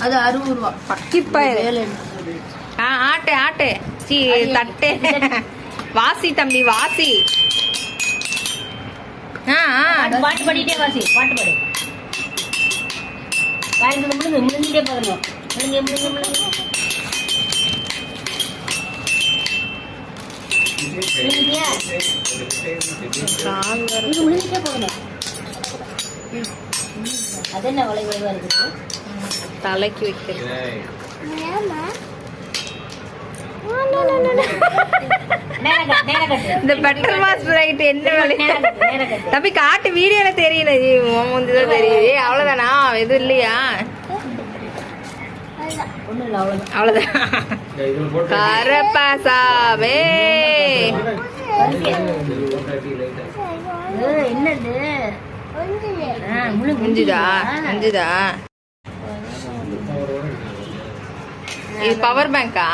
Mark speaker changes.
Speaker 1: அது 60 ரூபா.
Speaker 2: பக்கிப்பாயிரு. ஆட்டு ஆட்டு சி தட்டு. வாசி தம்பி வாசி.
Speaker 1: பாட்டு பாடிட்டே வாசி. பாட்டு பாடு. வாய்க்கு முழுங்க முழுங்கிட்டே பாருங்க. முழுங்க முழுங்க முழுங்க. முழுங்கியா? முழுங்கிட்டே போகணும். அதென்ன வளைவா இருக்குது?
Speaker 2: தலைக்கு வைக்கிறது. இந்த பட்டர் மாஸ் பிரைட் என்ன வேலை தம்பி காட்டு வீடியோல தெரியல. முந்திதான் தெரியுது. அவ்வளவுதானா? எதுவும் இல்லையா? அவ்வளவுதான். கரப்பாசாவே
Speaker 1: என்னது
Speaker 2: முடிஞ்சுதா? முடிஞ்சுதா? இது பவர் பேங்கா?